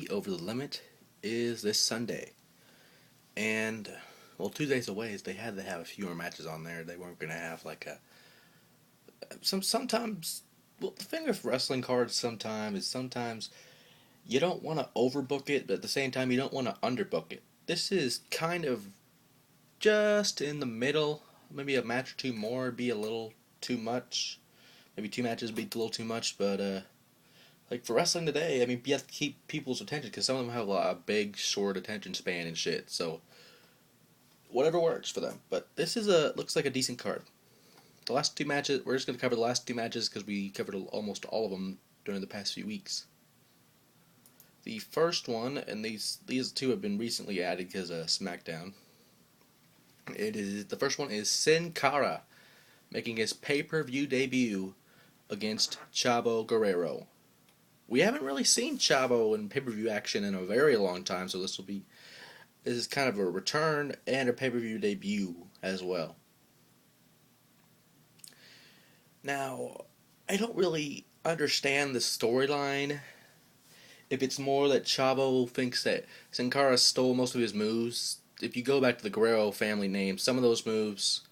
WWE Over the Limit is this Sunday. And, well, 2 days away is they had to have a few more matches on there. They weren't going to have like a. Sometimes. Well, the thing with wrestling cards sometimes you don't want to overbook it, but at the same time you don't want to underbook it. This is kind of just in the middle. Maybe a match or two more would be a little too much. Maybe two matches would be a little too much, but like for wrestling today, I mean, you have to keep people's attention because some of them have a big, short attention span and shit. So whatever works for them. But this is looks like a decent card. The last two matches, we're just gonna cover the last two matches because we covered almost all of them during the past few weeks. The first one, and these two have been recently added because of SmackDown. The first one is Sin Cara making his pay-per-view debut against Chavo Guerrero. We haven't really seen Chavo in pay-per-view action in a very long time, so this is kind of a return and a pay-per-view debut as well. Now, I don't really understand the storyline. If it's more that Chavo thinks that Sin Cara stole most of his moves, if you go back to the Guerrero family name, some of those moves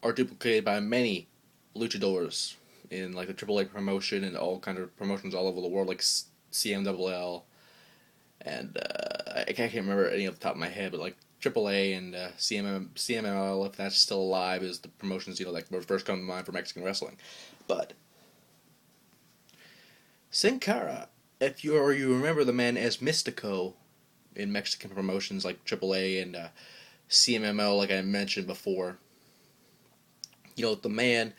are duplicated by many luchadors in like the AAA promotion and all kind of promotions all over the world, like CMLL, and I can't remember any off the top of my head, but like AAA and CMLL, if that's still alive, is the promotions that first come to mind for Mexican wrestling. But Sin Cara, if you remember the man as Mystico in Mexican promotions like AAA and CMML, like I mentioned before. The man,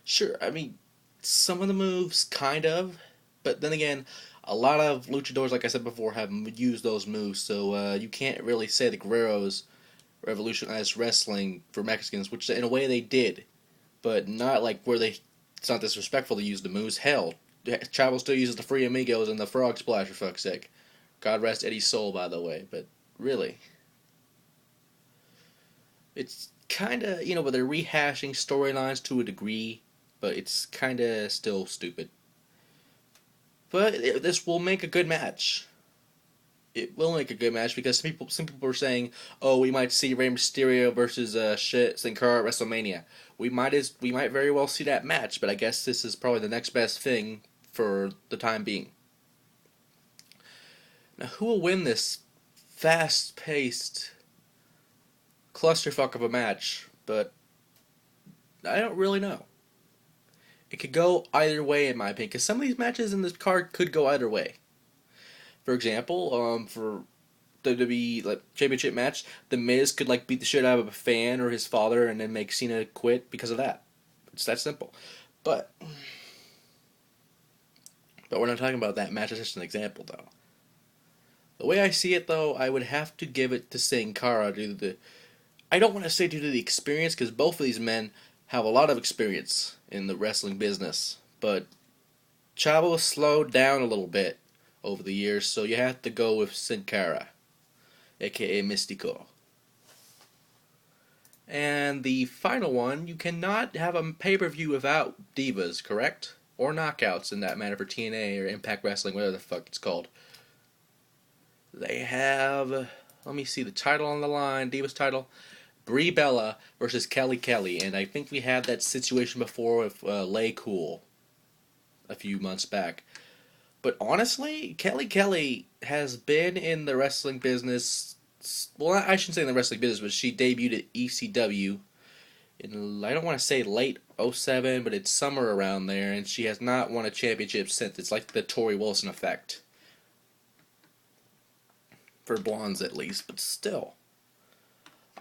sure, I mean, some of the moves, kind of, but then again, a lot of luchadors, like I said before, have used those moves, so you can't really say the Guerreros revolutionized wrestling for Mexicans, which in a way they did, but not like it's not disrespectful to use the moves. Hell, Chavo still uses the Free Amigos and the Frog Splash, for fuck's sake. God rest Eddie's soul, by the way, but really. It's kind of, but they're rehashing storylines to a degree, but it's kind of still stupid. But this will make a good match. It will make a good match because some people are saying, oh, we might see Rey Mysterio versus Sin Cara at WrestleMania. We might very well see that match, but I guess this is probably the next best thing for the time being. Now, who will win this fast-paced clusterfuck of a match? But I don't really know. It could go either way, in my opinion, because some of these matches in this card could go either way. For example, for WWE championship match, The Miz could beat the shit out of a fan or his father, and then make Cena quit because of that. It's that simple. But we're not talking about that match. It's just an example, though. The way I see it, though, I would have to give it to Sin Cara I don't want to say due to the experience, because both of these men have a lot of experience in the wrestling business, but Chavo slowed down a little bit over the years, so you have to go with Sin Cara, aka Mystico. And the final one, you cannot have a pay-per-view without divas, correct? Or knockouts, in that matter, for TNA or Impact Wrestling, whatever the fuck it's called. They have, let me see, the title on the line, Divas title, Brie Bella versus Kelly Kelly, and I think we had that situation before with Lay Cool a few months back. But honestly, Kelly Kelly has been in the wrestling business, well, I shouldn't say in the wrestling business, but she debuted at ECW in, I don't want to say late 07, but it's somewhere around there, and she has not won a championship since. It's like the Tori Wilson effect. For blondes at least, but still.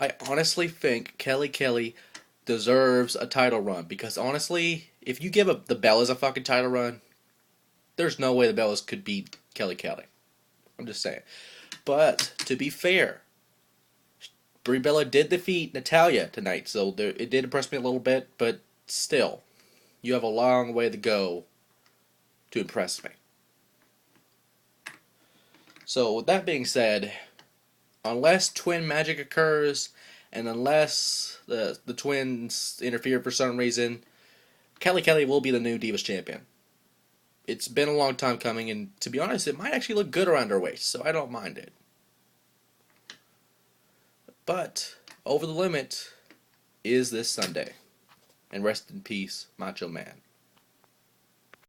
I honestly think Kelly Kelly deserves a title run, because honestly, if you give the Bellas a fucking title run, there's no way the Bellas could beat Kelly Kelly. I'm just saying. But, to be fair, Brie Bella did defeat Natalya tonight, so it did impress me a little bit, but still, you have a long way to go to impress me. So, with that being said, unless twin magic occurs, and unless the twins interfere for some reason, Kelly Kelly will be the new Divas Champion. It's been a long time coming, and to be honest, it might actually look good around our waist, so I don't mind it. But Over the Limit is this Sunday. And rest in peace, Macho Man.